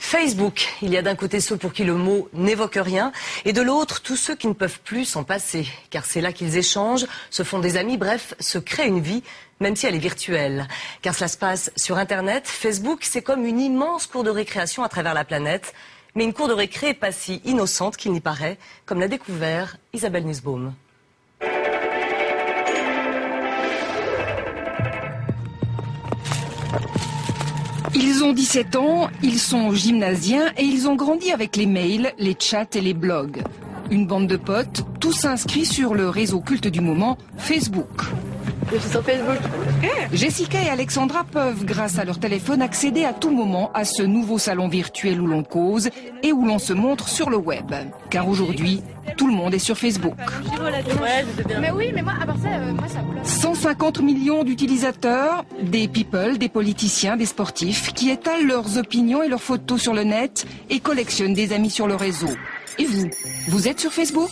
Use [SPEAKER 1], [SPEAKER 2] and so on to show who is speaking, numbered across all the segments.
[SPEAKER 1] Facebook, il y a d'un côté ceux pour qui le mot n'évoque rien et de l'autre tous ceux qui ne peuvent plus s'en passer. Car c'est là qu'ils échangent, se font des amis, bref, se créent une vie, même si elle est virtuelle. Car cela se passe sur Internet. Facebook, c'est comme une immense cour de récréation à travers la planète. Mais une cour de récré pas si innocente qu'il n'y paraît, comme l'a découvert Isabelle Nussbaum.
[SPEAKER 2] Ils ont 17 ans, ils sont gymnasiens et ils ont grandi avec les mails, les chats et les blogs. Une bande de potes, tous inscrits sur le réseau culte du moment, Facebook.
[SPEAKER 3] Je suis sur Facebook.
[SPEAKER 2] Jessica et Alexandra peuvent, grâce à leur téléphone, accéder à tout moment à ce nouveau salon virtuel où l'on cause et où l'on se montre sur le web. Car aujourd'hui, tout le monde est sur Facebook.
[SPEAKER 3] Mais oui, mais moi, à part ça, moi ça bloque.
[SPEAKER 2] 150 millions d'utilisateurs, des people, des politiciens, des sportifs, qui étalent leurs opinions et leurs photos sur le net et collectionnent des amis sur le réseau. Et vous, vous êtes sur Facebook ?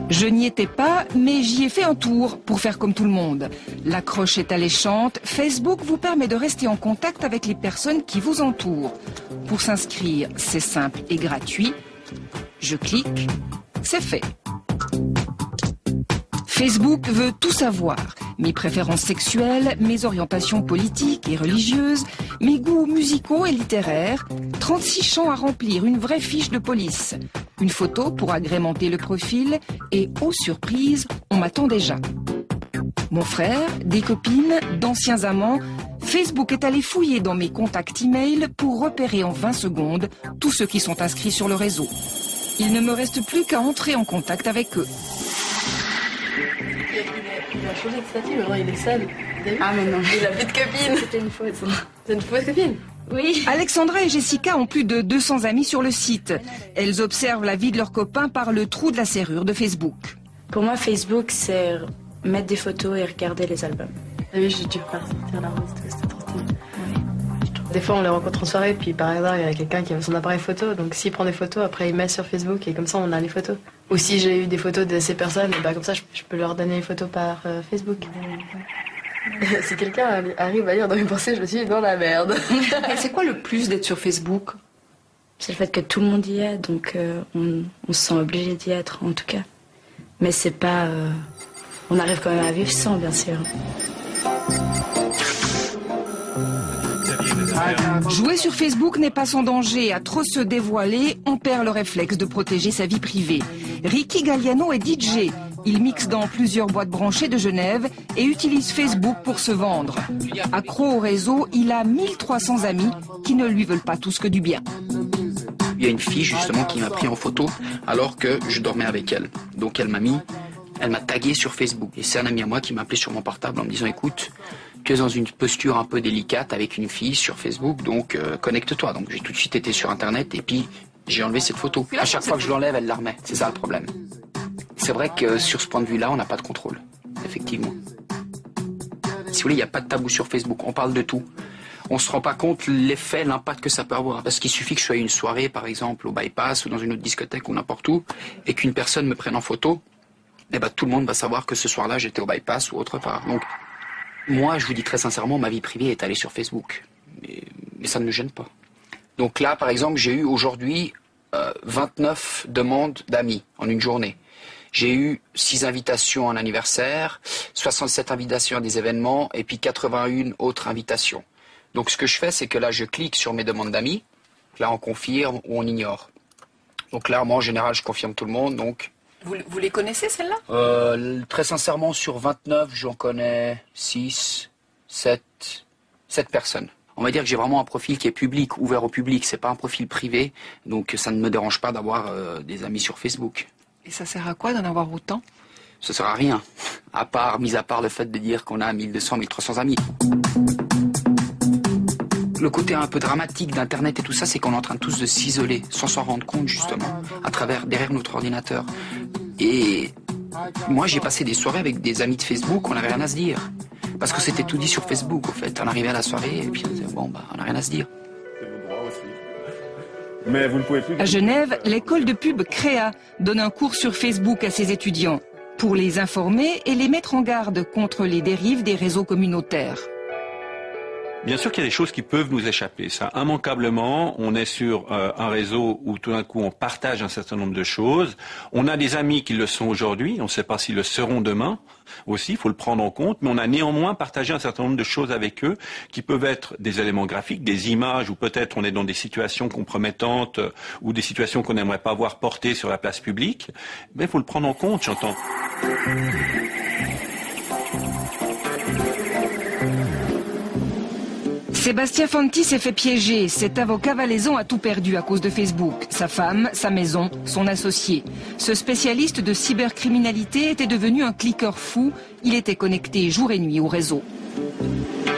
[SPEAKER 2] Je n'y étais pas, mais j'y ai fait un tour pour faire comme tout le monde. L'accroche est alléchante. Facebook vous permet de rester en contact avec les personnes qui vous entourent. Pour s'inscrire, c'est simple et gratuit. Je clique, c'est fait. Facebook veut tout savoir. Mes préférences sexuelles, mes orientations politiques et religieuses, mes goûts musicaux et littéraires. 36 champs à remplir, une vraie fiche de police. Une photo pour agrémenter le profil et, oh surprise, on m'attend déjà. Mon frère, des copines, d'anciens amants, Facebook est allé fouiller dans mes contacts e-mail pour repérer en 20 secondes tous ceux qui sont inscrits sur le réseau. Il ne me reste plus qu'à entrer en contact avec eux.
[SPEAKER 3] Il a changé de statut, maintenant il est seul.
[SPEAKER 4] Ah mais non.
[SPEAKER 3] Il a plus de copine.
[SPEAKER 4] C'était une faute.
[SPEAKER 3] C'est une fausse copine.
[SPEAKER 4] Oui.
[SPEAKER 2] Alexandra et Jessica ont plus de 200 amis sur le site. Elles observent la vie de leurs copains par le trou de la serrure de Facebook.
[SPEAKER 4] Pour moi, Facebook, c'est mettre des photos et regarder les albums.
[SPEAKER 3] Ah oui, j'ai dû repartir la rose, c'était trop stylé. Des fois, on les rencontre en soirée, puis par hasard, il y a quelqu'un qui a son appareil photo. Donc, s'il prend des photos, après, il met sur Facebook et comme ça, on a les photos. Ou si j'ai eu des photos de ces personnes, et bah, comme ça, je peux leur donner les photos par Facebook. Si quelqu'un arrive à lire dans mes pensées, je suis dans la merde.
[SPEAKER 5] C'est quoi le plus d'être sur Facebook?
[SPEAKER 4] C'est le fait que tout le monde y est, donc on se sent obligé d'y être, en tout cas. Mais c'est pas... on arrive quand même à vivre sans, bien sûr.
[SPEAKER 2] Jouer sur Facebook n'est pas sans danger. À trop se dévoiler, on perd le réflexe de protéger sa vie privée. Ricky Galliano est DJ. Il mixe dans plusieurs boîtes branchées de Genève et utilise Facebook pour se vendre. Accro au réseau, il a 1300 amis qui ne lui veulent pas tous que du bien.
[SPEAKER 6] Il y a une fille justement qui m'a pris en photo alors que je dormais avec elle. Donc elle m'a tagué sur Facebook. Et c'est un ami à moi qui m'a appelé sur mon portable en me disant écoute, tu es dans une posture un peu délicate avec une fille sur Facebook, donc connecte-toi. Donc j'ai tout de suite été sur Internet et puis j'ai enlevé cette photo. À chaque fois que je l'enlève, elle la remet. C'est ça le problème. C'est vrai que sur ce point de vue-là, on n'a pas de contrôle, effectivement. Si vous voulez, il n'y a pas de tabou sur Facebook, on parle de tout. On ne se rend pas compte l'effet, l'impact que ça peut avoir. Parce qu'il suffit que je sois à une soirée, par exemple, au Bypass ou dans une autre discothèque ou n'importe où, et qu'une personne me prenne en photo, eh ben, tout le monde va savoir que ce soir-là, j'étais au Bypass ou autre part. Donc, moi, je vous dis très sincèrement, ma vie privée est allée sur Facebook. Mais ça ne me gêne pas. Donc là, par exemple, j'ai eu aujourd'hui 29 demandes d'amis en une journée. J'ai eu 6 invitations en anniversaire, 67 invitations à des événements et puis 81 autres invitations. Donc ce que je fais, c'est que là, je clique sur mes demandes d'amis. Là, on confirme ou on ignore. Donc là, moi, en général, je confirme tout le monde. Donc,
[SPEAKER 5] vous les connaissez, celles-là?
[SPEAKER 6] Très sincèrement, sur 29, j'en connais 6, 7 personnes. On va dire que j'ai vraiment un profil qui est public, ouvert au public. C'est pas un profil privé. Donc ça ne me dérange pas d'avoir des amis sur Facebook.
[SPEAKER 5] Et ça sert à quoi d'en avoir autant?
[SPEAKER 6] Ça sert à rien, mis à part le fait de dire qu'on a 1200, 1300 amis. Le côté un peu dramatique d'Internet et tout ça, c'est qu'on est en train tous de s'isoler, sans s'en rendre compte justement, derrière notre ordinateur. Et moi, j'ai passé des soirées avec des amis de Facebook, on n'avait rien à se dire. Parce que c'était tout dit sur Facebook, au fait. On arrivait à la soirée et puis on disait, bon, on n'a rien à se dire.
[SPEAKER 2] À Genève, l'école de pub Créa donne un cours sur Facebook à ses étudiants. pour les informer et les mettre en garde contre les dérives des réseaux communautaires.
[SPEAKER 7] Bien sûr qu'il y a des choses qui peuvent nous échapper. Ça, immanquablement, on est sur un réseau où tout d'un coup on partage un certain nombre de choses. On a des amis qui le sont aujourd'hui, on ne sait pas s'ils le seront demain aussi, il faut le prendre en compte, mais on a néanmoins partagé un certain nombre de choses avec eux qui peuvent être des éléments graphiques, des images, ou peut-être on est dans des situations compromettantes ou des situations qu'on n'aimerait pas voir portées sur la place publique. Mais il faut le prendre en compte, j'entends.
[SPEAKER 2] Sébastien Fanti s'est fait piéger. Cet avocat valaisan a tout perdu à cause de Facebook. Sa femme, sa maison, son associé. Ce spécialiste de cybercriminalité était devenu un cliqueur fou. Il était connecté jour et nuit au réseau.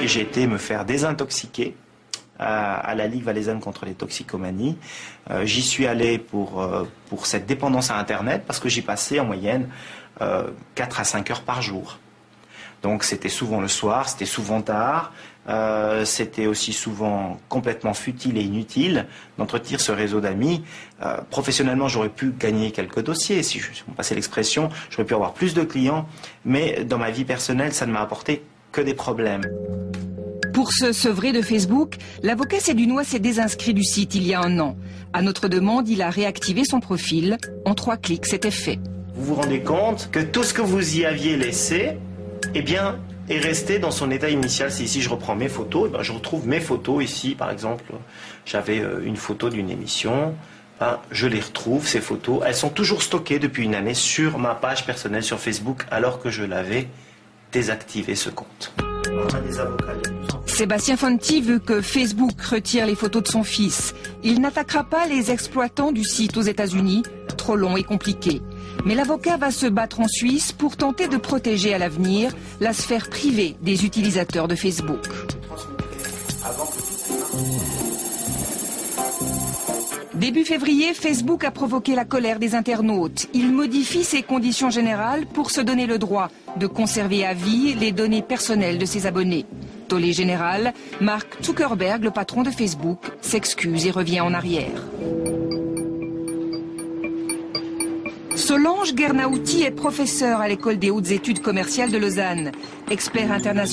[SPEAKER 8] J'ai été me faire désintoxiquer à la Ligue valaisanne contre les toxicomanies. J'y suis allé pour cette dépendance à Internet parce que j'y passais en moyenne 4 à 5 heures par jour. Donc c'était souvent le soir, c'était souvent tard. C'était aussi souvent complètement futile et inutile d'entretenir ce réseau d'amis. Professionnellement, j'aurais pu gagner quelques dossiers, si on passait l'expression, j'aurais pu avoir plus de clients, mais dans ma vie personnelle, ça ne m'a apporté que des problèmes.
[SPEAKER 2] Pour se sevrer de Facebook, l'avocat Sédunois s'est désinscrit du site il y a 1 an. À notre demande, il a réactivé son profil. En 3 clics, c'était fait.
[SPEAKER 8] Vous vous rendez compte que tout ce que vous y aviez laissé, eh bien, est resté dans son état initial. Si ici je reprends mes photos, eh bien, je retrouve mes photos ici, par exemple, j'avais une photo d'une émission, je les retrouve, ces photos, elles sont toujours stockées depuis 1 année sur ma page personnelle sur Facebook, alors que je l'avais désactivé ce compte. On a des avocats.
[SPEAKER 2] Sébastien Fanti veut que Facebook retire les photos de son fils. Il n'attaquera pas les exploitants du site aux États-Unis, trop long et compliqué. Mais l'avocat va se battre en Suisse pour tenter de protéger à l'avenir la sphère privée des utilisateurs de Facebook. Début février, Facebook a provoqué la colère des internautes. Il modifie ses conditions générales pour se donner le droit de conserver à vie les données personnelles de ses abonnés. Tollé général, Mark Zuckerberg, le patron de Facebook, s'excuse et revient en arrière. Solange Guernauti est professeure à l'école des hautes études commerciales de Lausanne, expert international.